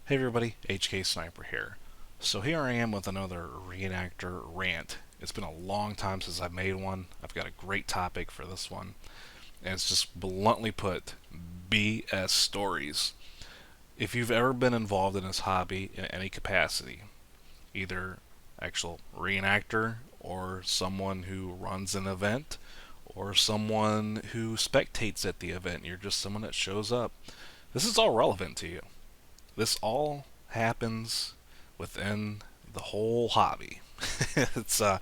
Hey everybody, HkSniper here. So here I am with another Reenactor Rant. It's been a long time since I've made one. I've got a great topic for this one, and it's just bluntly put, BS stories. If you've ever been involved in this hobby in any capacity, either actual reenactor or someone who runs an event or someone who spectates at the event, you're just someone that shows up, this is all relevant to you. This all happens within the whole hobby. it's uh,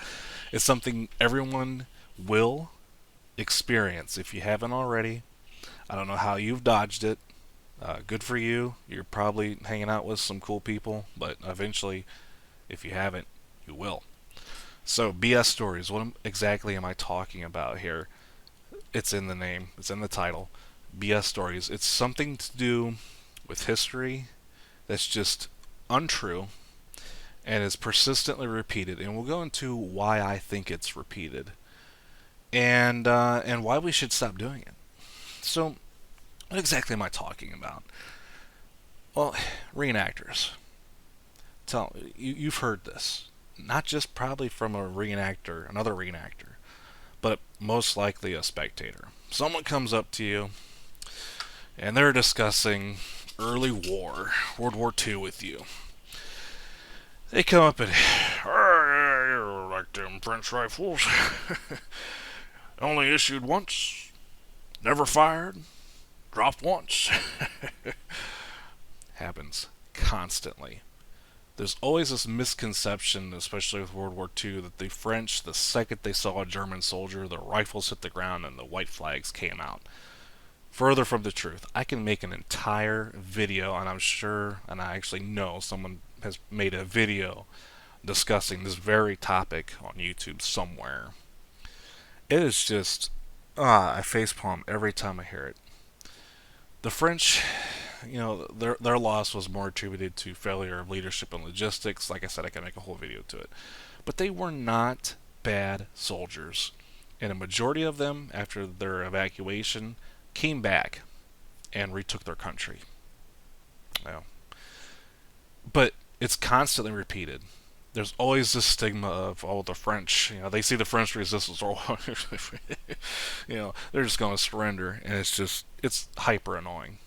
it's something everyone will experience if you haven't already. I don't know how you've dodged it. Good for you. You're probably hanging out with some cool people, but eventually, if you haven't, you will. So, BS stories. What exactly am I talking about here? It's in the name. It's in the title. BS stories. It's something to do with history that's just untrue and is persistently repeated. And we'll go into why I think it's repeated and why we should stop doing it. So, what exactly am I talking about? Well, reenactors. You've heard this, not just probably from a reenactor, another reenactor, but most likely a spectator. Someone comes up to you and they're discussing early war, World War II with you. They come up and, oh, yeah, you like them French rifles? Only issued once, never fired, dropped once. Happens constantly. There's always this misconception, especially with World War II, that the French, the second they saw a German soldier, their rifles hit the ground and the white flags came out. Further from the truth. I can make an entire video, and I'm sure, and I actually know someone has made a video discussing this very topic on YouTube somewhere. It is just, I facepalm every time I hear it. The French, their loss was more attributed to failure of leadership and logistics. Like I said, I can make a whole video to it. But they were not bad soldiers. And a majority of them, after their evacuation, came back and retook their country. Well, but it's constantly repeated. There's always this stigma of, oh, the French, they see the French resistance, or they're just going to surrender, and it's hyper annoying.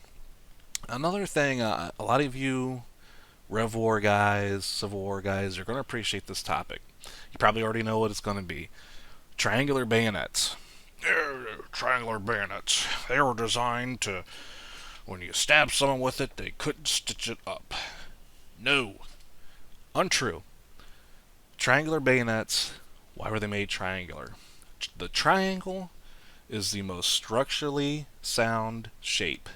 Another thing, a lot of you Rev War guys, Civil War guys, are going to appreciate this topic. You probably already know what it's going to be. Triangular bayonets. Triangular bayonets. They were designed to, when you stab someone with it, they couldn't stitch it up. No. Untrue. Triangular bayonets, why were they made triangular? The triangle is the most structurally sound shape.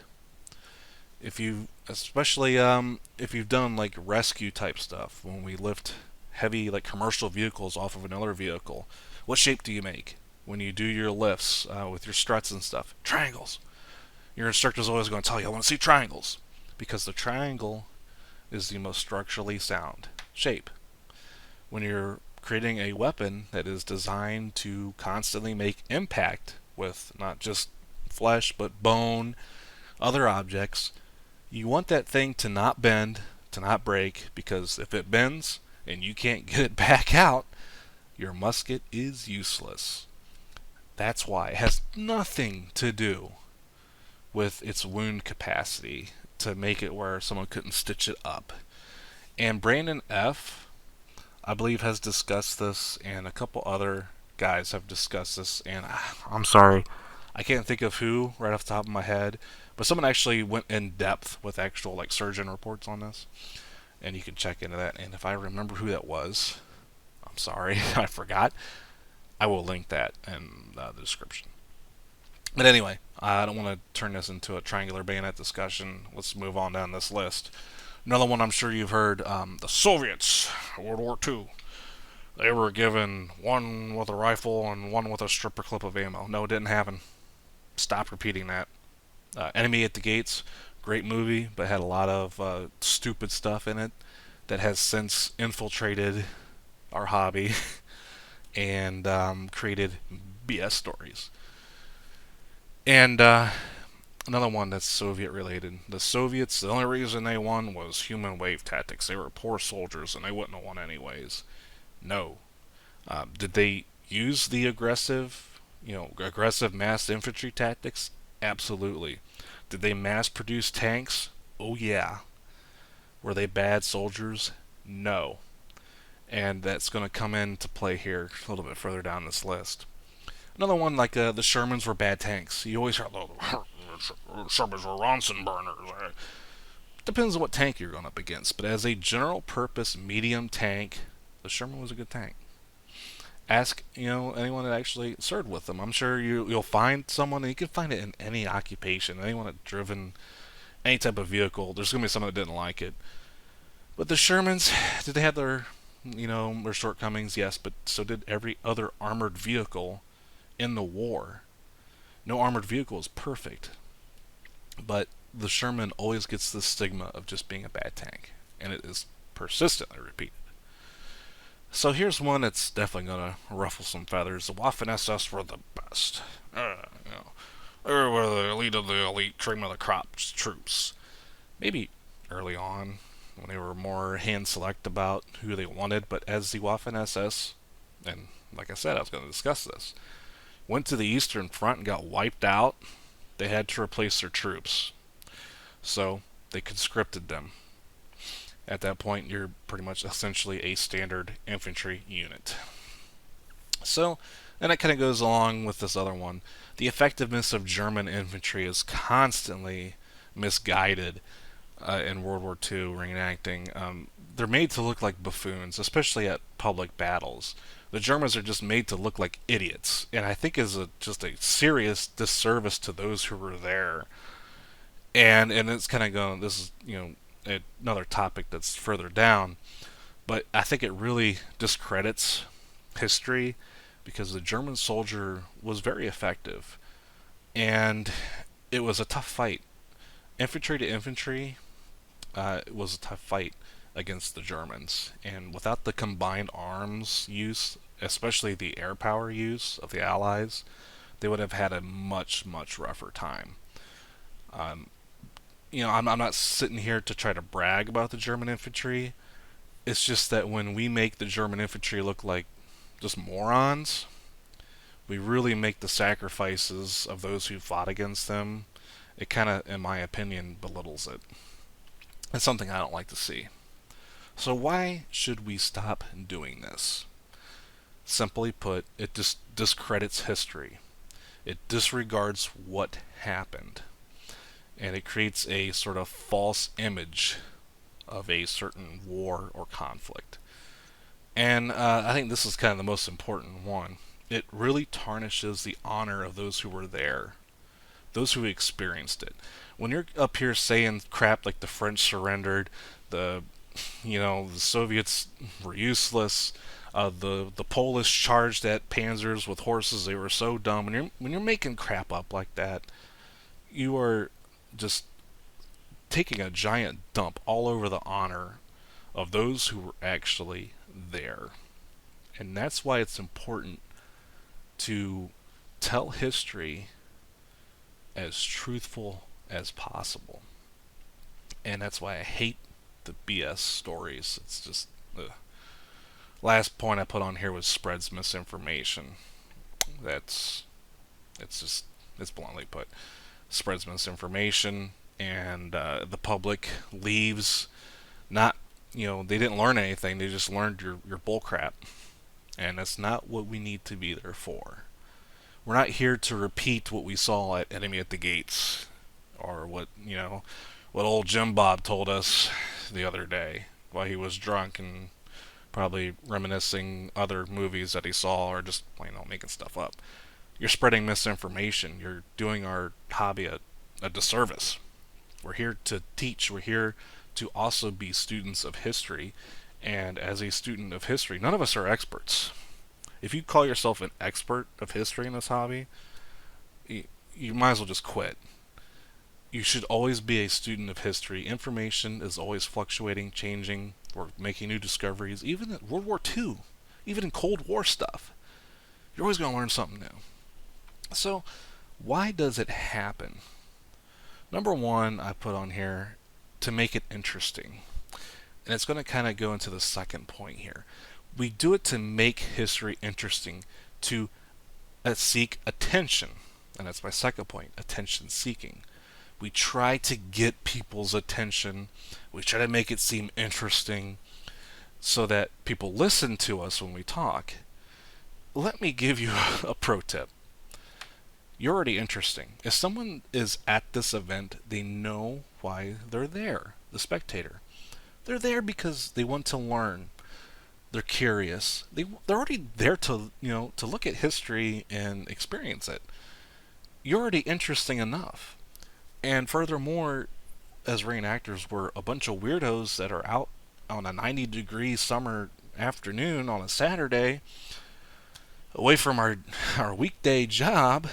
If you, especially if you've done like rescue type stuff, when we lift heavy like commercial vehicles off of another vehicle, what shape do you make when you do your lifts with your struts and stuff? Triangles. Your instructor's always going to tell you, I want to see triangles, because the triangle is the most structurally sound shape. When you're creating a weapon that is designed to constantly make impact with not just flesh but bone, other objects, you want that thing to not bend, to not break, because if it bends and you can't get it back out, your musket is useless. That's why. It has nothing to do with its wound capacity to make it where someone couldn't stitch it up. And Brandon F., I believe, has discussed this, and a couple other guys have discussed this, and I'm sorry, I can't think of who right off the top of my head, but someone actually went in depth with actual like surgeon reports on this, and you can check into that. And if I remember who that was, I'm sorry, I forgot. I will link that in the description. But anyway, I don't want to turn this into a triangular bayonet discussion. Let's move on down this list. Another one I'm sure you've heard, the Soviets, World War II. They were given one with a rifle and one with a stripper clip of ammo. No, it didn't happen. Stop repeating that. Enemy at the Gates, great movie, but had a lot of stupid stuff in it that has since infiltrated our hobby and created BS stories. And Another one that's Soviet related. The Soviets, the only reason they won was human wave tactics. They were poor soldiers and they wouldn't have won anyways. No. Did they use the aggressive mass infantry tactics? Absolutely. Did they mass produce tanks? Oh yeah. Were they bad soldiers? No. And that's going to come into play here a little bit further down this list. Another one like the Shermans were bad tanks. You always hear the Shermans were Ronson burners. Depends on what tank you're going up against, but as a general purpose medium tank, the Sherman was a good tank. Ask anyone that actually served with them. I'm sure you'll find someone, and you can find it in any occupation. Anyone that driven any type of vehicle, there's going to be someone that didn't like it. But the Shermans, did they have their shortcomings? Yes, but so did every other armored vehicle in the war. No armored vehicle is perfect, but the Sherman always gets the stigma of just being a bad tank, and it is persistently repeated. So here's one that's definitely going to ruffle some feathers. The Waffen SS were the best. They were the elite of the elite, cream of the crop troops. Maybe early on, when they were more hand select about who they wanted, but as the Waffen SS, and like I said, I was going to discuss this, went to the Eastern Front and got wiped out, they had to replace their troops. So they conscripted them. At that point, you're pretty much essentially a standard infantry unit. So, and that kind of goes along with this other one. The effectiveness of German infantry is constantly misguided in World War II reenacting. They're made to look like buffoons, especially at public battles. The Germans are just made to look like idiots, and I think is just a serious disservice to those who were there. And it's kind of going. This is another topic that's further down, but I think it really discredits history because the German soldier was very effective, and it was a tough fight. Infantry to infantry, it was a tough fight against the Germans, and without the combined arms use, especially the air power use of the Allies, they would have had a much, much rougher time. Um, I'm not sitting here to try to brag about the German infantry. It's just that when we make the German infantry look like just morons, we really make the sacrifices of those who fought against them. It kind of, in my opinion, belittles it. It's something I don't like to see. So why should we stop doing this? Simply put, it just discredits history. It disregards what happened. And it creates a sort of false image of a certain war or conflict. And I think this is kind of the most important one. It really tarnishes the honor of those who were there, those who experienced it. When you're up here saying crap like the French surrendered, the Soviets were useless, the Polish charged at panzers with horses, they were so dumb. When you're making crap up like that, you are just taking a giant dump all over the honor of those who were actually there. And that's why it's important to tell history as truthful as possible. And that's why I hate the BS stories. It's just the last point I put on here was spreads misinformation. It's bluntly put, spreads misinformation, and the public leaves not, they didn't learn anything, they just learned your bullcrap. And that's not what we need to be there for. We're not here to repeat what we saw at Enemy at the Gates, or what old Jim Bob told us the other day while he was drunk and probably reminiscing other movies that he saw, or just making stuff up. You're spreading misinformation. You're doing our hobby a disservice. We're here to teach. We're here to also be students of history. And as a student of history, none of us are experts. If you call yourself an expert of history in this hobby, you might as well just quit. You should always be a student of history. Information is always fluctuating, changing. We're making new discoveries. Even in World War II, even in Cold War stuff, you're always going to learn something new. So, why does it happen? Number one, I put on here to make it interesting. And it's going to kind of go into the second point here. We do it to make history interesting, to seek attention. And that's my second point, attention seeking. We try to get people's attention. We try to make it seem interesting so that people listen to us when we talk. Let me give you a pro tip. You're already interesting. If someone is at this event, they know why they're there. The spectator. They're there because they want to learn. They're curious. They're already there to to look at history and experience it. You're already interesting enough. And furthermore, as reenactors, we're a bunch of weirdos that are out on a 90-degree summer afternoon on a Saturday, away from our weekday job,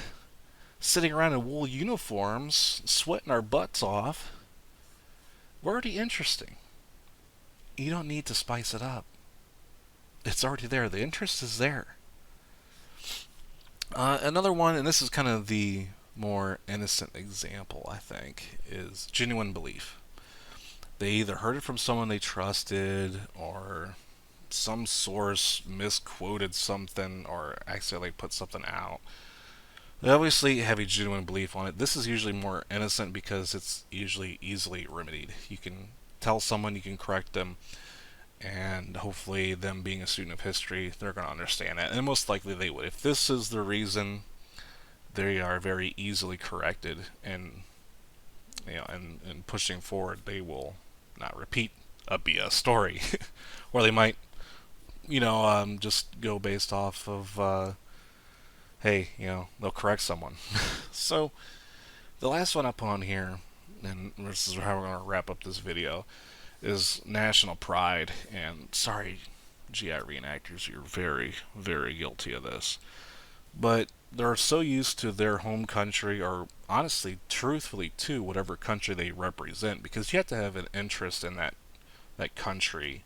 sitting around in wool uniforms, sweating our butts off. We're already interesting. You don't need to spice it up. It's already there. The interest is there. Another one, and this is kind of the more innocent example, I think, is genuine belief. They either heard it from someone they trusted, or some source misquoted something, or accidentally put something out. They obviously have a genuine belief on it. This is usually more innocent because it's usually easily remedied. You can tell someone, you can correct them, and hopefully them being a student of history, they're going to understand that. And most likely they would. If this is the reason, they are very easily corrected, and and pushing forward, they will not repeat a BS story, or they might, just go based off of, hey, they'll correct someone. So the last one up on here, and this is how we're going to wrap up this video, is national pride. And sorry, GI reenactors, you're very, very guilty of this. But they're so used to their home country, or honestly, truthfully, to whatever country they represent, because you have to have an interest in that country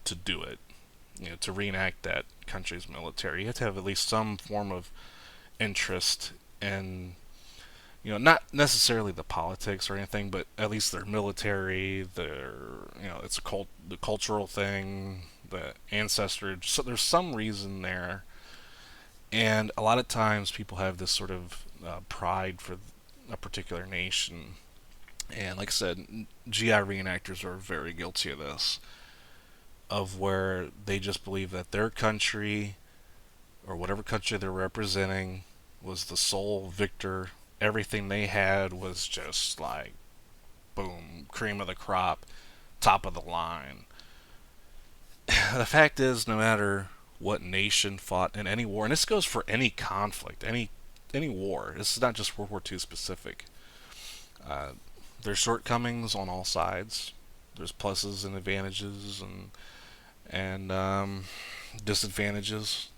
to do it. To reenact that country's military, you have to have at least some form of interest in, not necessarily the politics or anything, but at least their military, it's the cultural thing, the ancestry. So there's some reason there, and a lot of times people have this sort of pride for a particular nation. And like I said, GI reenactors are very guilty of this, of where they just believe that their country, or whatever country they're representing, was the sole victor. Everything they had was just like, boom, cream of the crop, top of the line. The fact is, no matter what nation fought in any war, and this goes for any conflict, any war. This is not just World War II specific. There's shortcomings on all sides. There's pluses and advantages, and disadvantages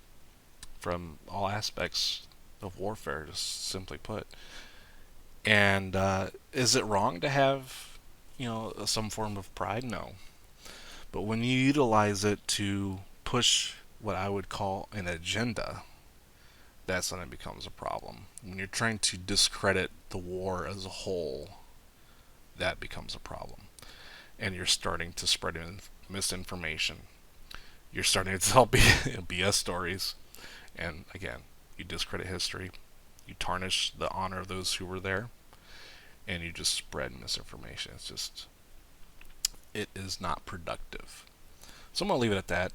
from all aspects of warfare, just simply put. And is it wrong to have, some form of pride? No. But when you utilize it to push what I would call an agenda, that's when it becomes a problem. When you're trying to discredit the war as a whole, that becomes a problem. And you're starting to spread misinformation. You're starting to tell BS stories. And again, you discredit history. You tarnish the honor of those who were there. And you just spread misinformation. It is not productive. So I'm going to leave it at that.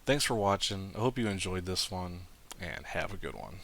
Thanks for watching. I hope you enjoyed this one, and have a good one.